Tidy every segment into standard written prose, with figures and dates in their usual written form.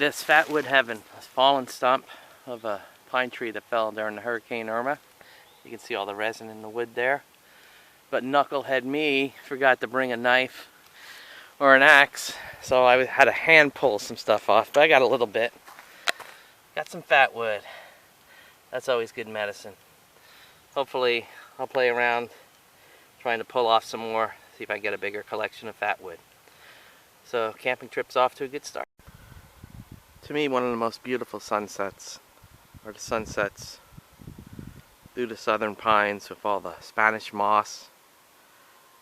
this fat wood having a fallen stump of a pine tree that fell during the Hurricane Irma. You can see all the resin in the wood there. But knucklehead me forgot to bring a knife or an axe, so I had to hand pull some stuff off, but I got a little bit. Got some fat wood. That's always good medicine. Hopefully I'll play around trying to pull off some more, see if I get a bigger collection of fat wood. So camping trip's off to a good start. To me, one of the most beautiful sunsets are the sunsets through the southern pines with all the Spanish moss.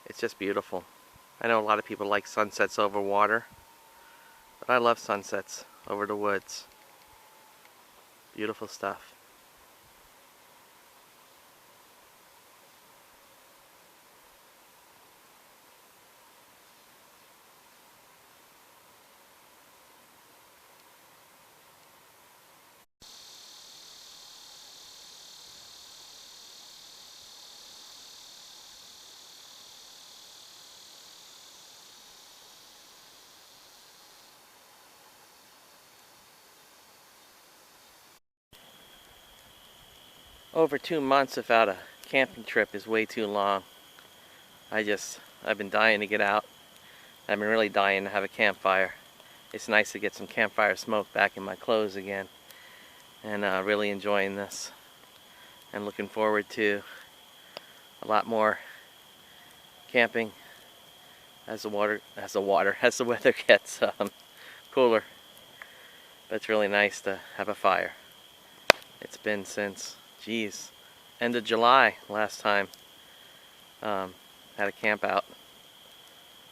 It's just beautiful. I know a lot of people like sunsets over water, but I love sunsets over the woods. Beautiful stuff. Over 2 months without a camping trip is way too long. I've been dying to get out. I've been really dying to have a campfire. It's nice to get some campfire smoke back in my clothes again. And really enjoying this. And looking forward to a lot more camping as the weather gets cooler. But it's really nice to have a fire. It's been since, geez, end of July last time. Had a camp out.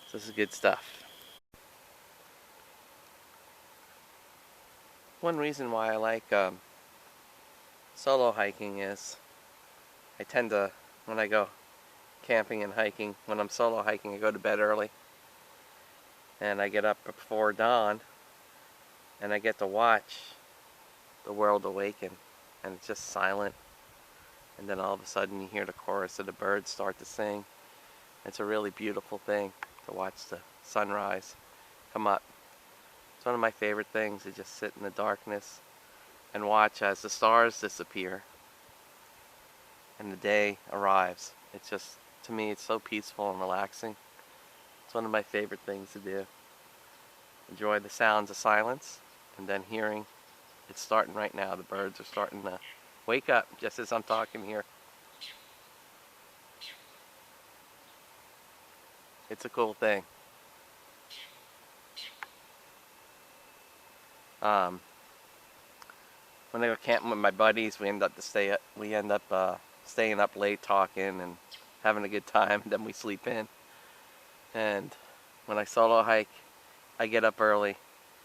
So this is good stuff. One reason why I like solo hiking is I tend to, when I go camping and hiking, when I'm solo hiking, I go to bed early. And I get up before dawn and I get to watch the world awaken. And it's just silent. And then all of a sudden you hear the chorus of the birds start to sing. It's a really beautiful thing to watch the sunrise come up. It's one of my favorite things, to just sit in the darkness and watch as the stars disappear and the day arrives. It's just, to me, it's so peaceful and relaxing. It's one of my favorite things to do. Enjoy the sounds of silence, and then hearing, it's starting right now. The birds are starting to wake up just as I'm talking here. It's a cool thing. When I go camping with my buddies, we end up staying up late talking and having a good time. Then we sleep in. And when I solo hike, I get up early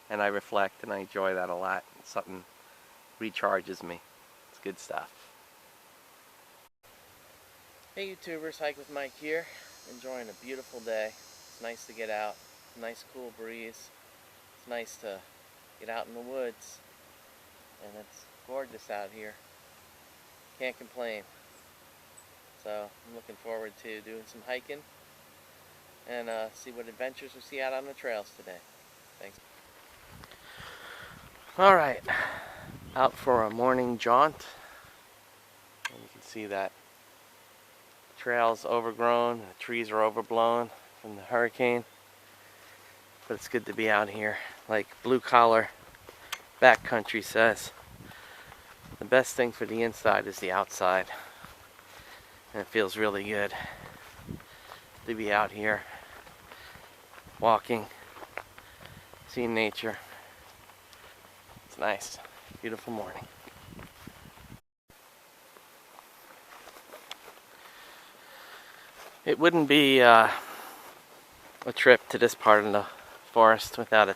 and I reflect, and I enjoy that a lot. It's something recharges me. It's good stuff. Hey YouTubers, Hike with Mike here. Enjoying a beautiful day. It's nice to get out. Nice cool breeze. It's nice to get out in the woods. And it's gorgeous out here. Can't complain. So I'm looking forward to doing some hiking and see what adventures we see out on the trails today. Thanks. Alright, out for a morning jaunt. And you can see that the trail's overgrown, the trees are overblown from the hurricane. But it's good to be out here. Like blue collar backcountry says, the best thing for the inside is the outside. And it feels really good to be out here walking, seeing nature. It's nice. Beautiful morning. It wouldn't be a trip to this part of the forest without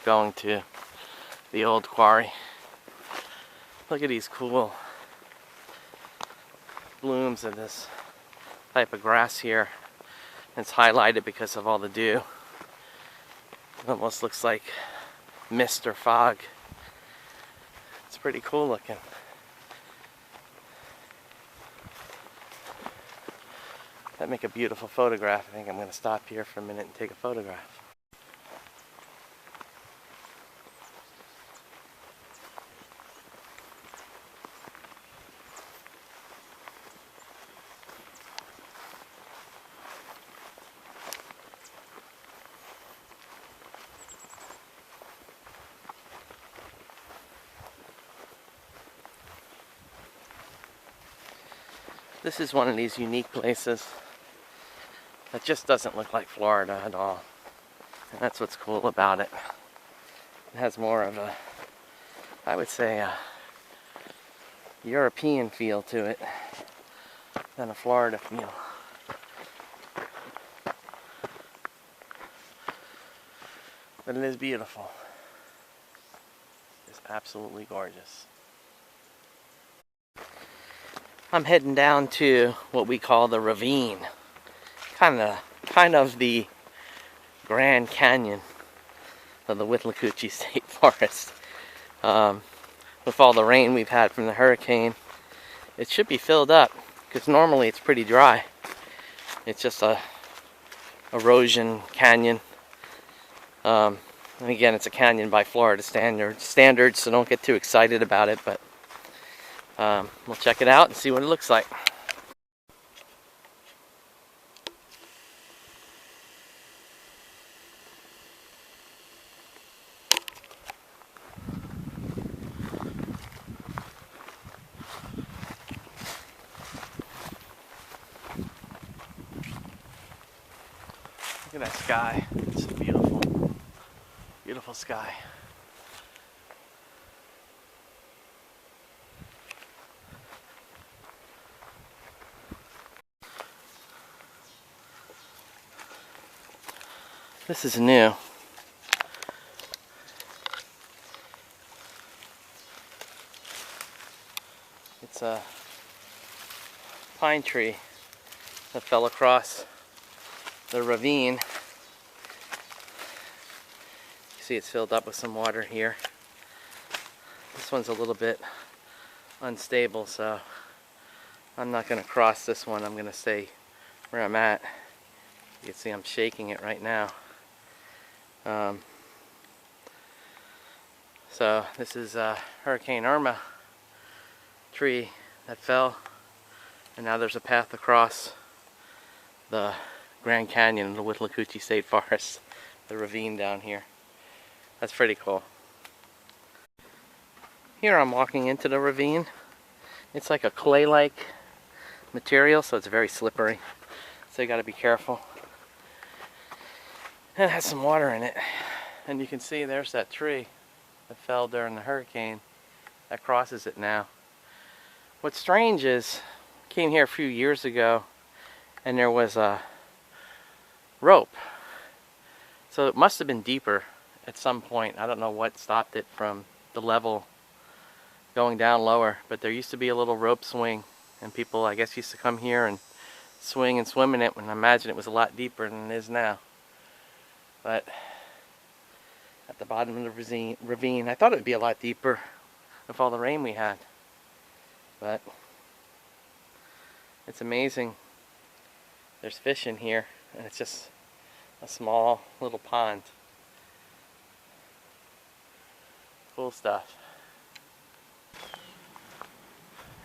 going to the old quarry. Look at these cool blooms of this type of grass here. It's highlighted because of all the dew. It almost looks like mist or fog. It's pretty cool looking. That'd make a beautiful photograph. I think I'm going to stop here for a minute and take a photograph. This is one of these unique places that just doesn't look like Florida at all. And that's what's cool about it. It has more of a, I would say, a European feel to it than a Florida feel. But it is beautiful. It's absolutely gorgeous. I'm heading down to what we call the ravine. Kind of the Grand Canyon of the Withlacoochee State Forest. With all the rain we've had from the hurricane, it should be filled up, because normally it's pretty dry. It's just a erosion canyon. And again, it's a canyon by Florida standards, so don't get too excited about it, but we'll check it out and see what it looks like. Look at that sky. It's beautiful. Beautiful sky. This is new. It's a pine tree that fell across the ravine. You see it's filled up with some water here. This one's a little bit unstable, so I'm not going to cross this one. I'm going to stay where I'm at. You can see I'm shaking it right now. So this is Hurricane Irma tree that fell, and now there's a path across the Grand Canyon of the Withlacoochee State Forest, the ravine down here. That's pretty cool. Here I'm walking into the ravine. It's like a clay-like material, so it's very slippery, so you got to be careful. And it has some water in it, and you can see there's that tree that fell during the hurricane that crosses it now. What's strange is, I came here a few years ago and there was a rope, so it must have been deeper at some point. I don't know what stopped it from the level going down lower, but there used to be a little rope swing, and people, I guess, used to come here and swing and swim in it, and I imagine it was a lot deeper than it is now. But at the bottom of the ravine, I thought it would be a lot deeper with all the rain we had. But it's amazing. There's fish in here, and it's just a small little pond. Cool stuff.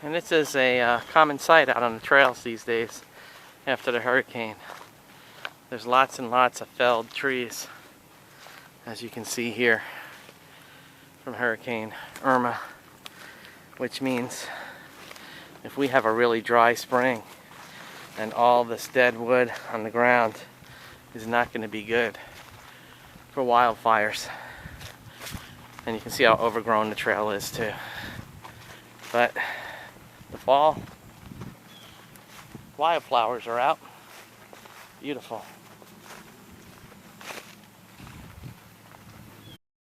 And this is a common sight out on the trails these days after the hurricane. There's lots and lots of felled trees, as you can see here, from Hurricane Irma, which means if we have a really dry spring and all this dead wood on the ground is not going to be good for wildfires. And you can see how overgrown the trail is too. But the fall, wildflowers are out. Beautiful.